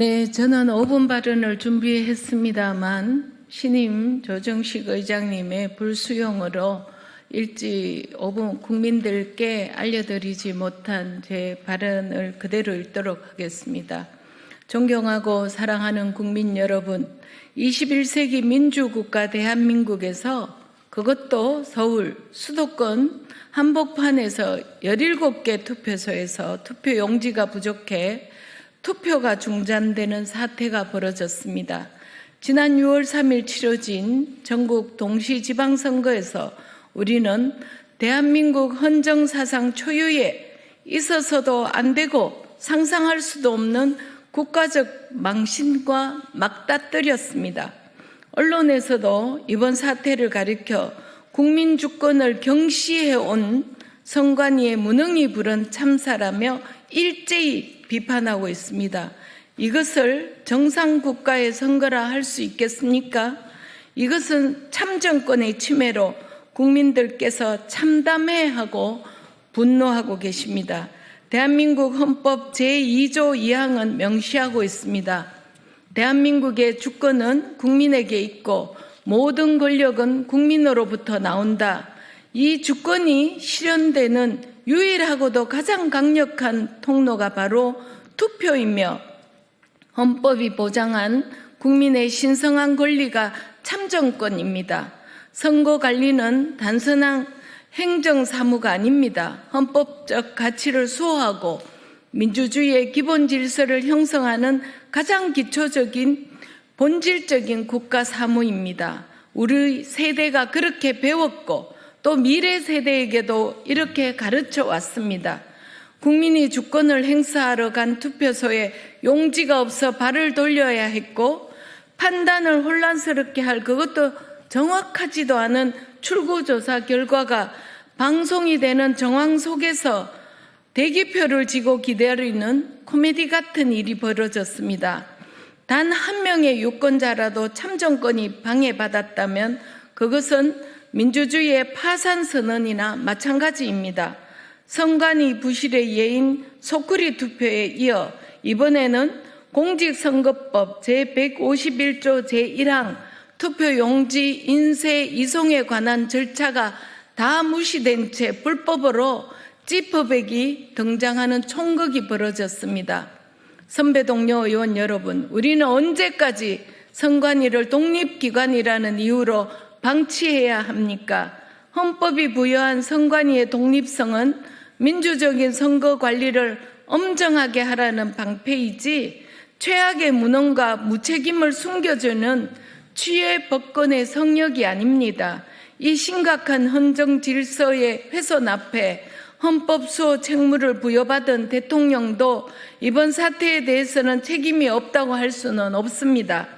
네, 저는 5분 발언을 준비했습니다만 신임 조정식 의장님의 불수용으로 일찍 5분 국민들께 알려드리지 못한 제 발언을 그대로 읽도록 하겠습니다. 존경하고 사랑하는 국민 여러분, 21세기 민주국가 대한민국에서 그것도 서울 수도권 한복판에서 17개 투표소에서 투표용지가 부족해 투표가 중단되는 사태가 벌어졌습니다. 지난 6월 3일 치러진 전국 동시지방선거에서 우리는 대한민국 헌정사상 초유의 있어서도 안 되고 상상할 수도 없는 국가적 망신과 맞닥뜨렸습니다. 언론에서도 이번 사태를 가리켜 국민 주권을 경시해온 선관위의 무능이 부른 참사라며 일제히 비판하고 있습니다. 이것을 정상국가의 선거라 할 수 있겠습니까? 이것은 참정권의 침해로 국민들께서 참담해하고 분노하고 계십니다. 대한민국 헌법 제2조 2항은 명시하고 있습니다. 대한민국의 주권은 국민에게 있고 모든 권력은 국민으로부터 나온다. 이 주권이 실현되는 유일하고도 가장 강력한 통로가 바로 투표이며 헌법이 보장한 국민의 신성한 권리가 참정권입니다. 선거관리는 단순한 행정사무가 아닙니다. 헌법적 가치를 수호하고 민주주의의 기본 질서를 형성하는 가장 기초적인 본질적인 국가 사무입니다. 우리 세대가 그렇게 배웠고 또 미래 세대에게도 이렇게 가르쳐 왔습니다. 국민이 주권을 행사하러 간 투표소에 용지가 없어 발을 돌려야 했고 판단을 혼란스럽게 할 그것도 정확하지도 않은 출구조사 결과가 방송이 되는 정황 속에서 대기표를 지고 기다리는 코미디 같은 일이 벌어졌습니다. 단 한 명의 유권자라도 참정권이 방해받았다면 그것은 민주주의의 파산 선언이나 마찬가지입니다. 선관위 부실의 예인 소쿠리 투표에 이어 이번에는 공직선거법 제151조 제1항 투표용지 인쇄 이송에 관한 절차가 다 무시된 채 불법으로 지퍼백이 등장하는 총극이 벌어졌습니다. 선배 동료 의원 여러분, 우리는 언제까지 선관위를 독립기관이라는 이유로 방치해야 합니까? 헌법이 부여한 선관위의 독립성은 민주적인 선거 관리를 엄정하게 하라는 방패이지 최악의 무능과 무책임을 숨겨주는 취해 법권의 성역이 아닙니다. 이 심각한 헌정 질서의 훼손 앞에 헌법 수호 책무를 부여받은 대통령도 이번 사태에 대해서는 책임이 없다고 할 수는 없습니다.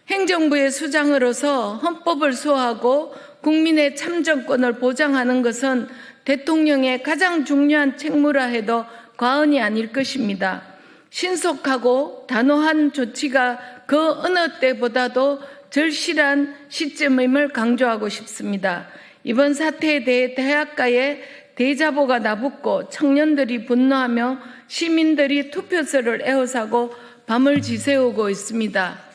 행정부의 수장으로서 헌법을 수호하고 국민의 참정권을 보장하는 것은 대통령의 가장 중요한 책무라 해도 과언이 아닐 것입니다. 신속하고 단호한 조치가 그 어느 때보다도 절실한 시점임을 강조하고 싶습니다. 이번 사태에 대해 대학가의 대자보가 나붙고 청년들이 분노하며 시민들이 투표소를 에워싸고 밤을 지새우고 있습니다.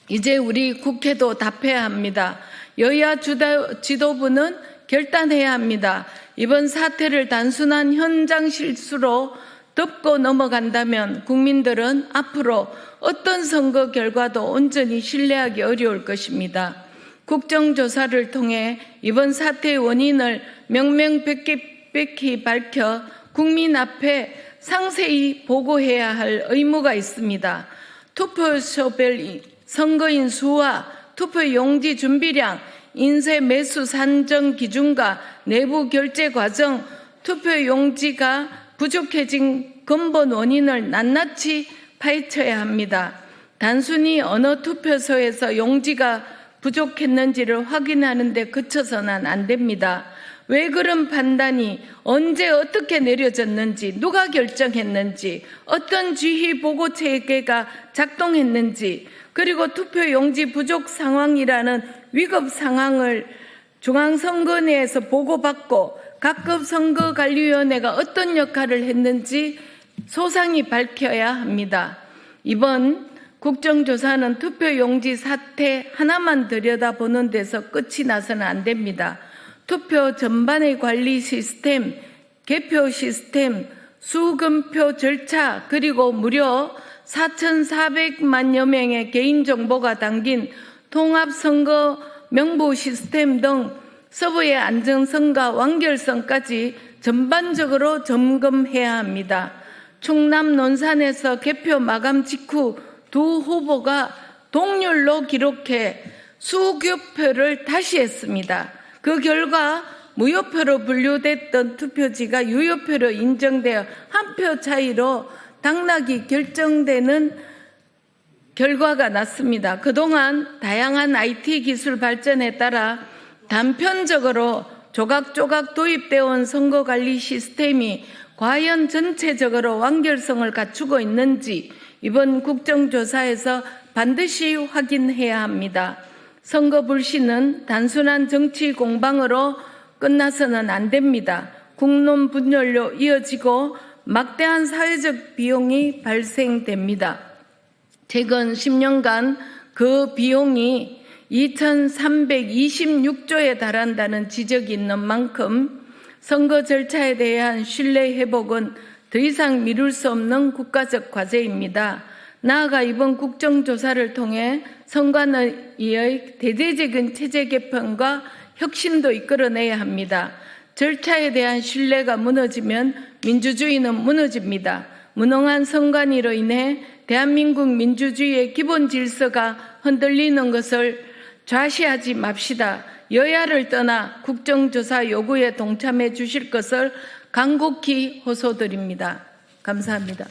이제 우리 국회도 답해야 합니다. 여야 지도부는 결단해야 합니다. 이번 사태를 단순한 현장 실수로 덮고 넘어간다면 국민들은 앞으로 어떤 선거 결과도 온전히 신뢰하기 어려울 것입니다. 국정조사를 통해 이번 사태의 원인을 명명백백히 밝혀 국민 앞에 상세히 보고해야 할 의무가 있습니다. 투표소별 선거인 수와 투표용지 준비량, 인쇄 매수 산정 기준과 내부 결제 과정, 투표용지가 부족해진 근본 원인을 낱낱이 파헤쳐야 합니다. 단순히 어느 투표소에서 용지가 부족했는지를 확인하는 데 그쳐서는 안 됩니다. 왜 그런 판단이 언제 어떻게 내려졌는지, 누가 결정했는지, 어떤 지휘 보고 체계가 작동했는지, 그리고 투표용지 부족 상황이라는 위급 상황을 중앙선거위에서 보고받고 각급 선거관리위원회가 어떤 역할을 했는지 소상히 밝혀야 합니다. 이번 국정조사는 투표용지 사태 하나만 들여다보는 데서 끝이 나서는 안 됩니다. 투표 전반의 관리 시스템, 개표 시스템, 수검표 절차, 그리고 무려 4,400만여 명의 개인정보가 담긴 통합선거 명부 시스템 등 서버의 안정성과 완결성까지 전반적으로 점검해야 합니다. 충남 논산에서 개표 마감 직후 두 후보가 동률로 기록해 수교표를 다시 했습니다. 그 결과 무효표로 분류됐던 투표지가 유효표로 인정되어 한 표 차이로 당락이 결정되는 결과가 났습니다. 그동안 다양한 IT 기술 발전에 따라 단편적으로 조각조각 도입되어 온 선거관리 시스템이 과연 전체적으로 완결성을 갖추고 있는지 이번 국정조사에서 반드시 확인해야 합니다. 선거 불신은 단순한 정치 공방으로 끝나서는 안 됩니다. 국론 분열로 이어지고 막대한 사회적 비용이 발생됩니다. 최근 10년간 그 비용이 2,326조에 달한다는 지적이 있는 만큼 선거 절차에 대한 신뢰 회복은 더 이상 미룰 수 없는 국가적 과제입니다. 나아가 이번 국정조사를 통해 선관위의 대대적인 체제 개편과 혁신도 이끌어내야 합니다. 절차에 대한 신뢰가 무너지면 민주주의는 무너집니다. 무능한 선관위로 인해 대한민국 민주주의의 기본 질서가 흔들리는 것을 좌시하지 맙시다. 여야를 떠나 국정조사 요구에 동참해 주실 것을 간곡히 호소드립니다. 감사합니다.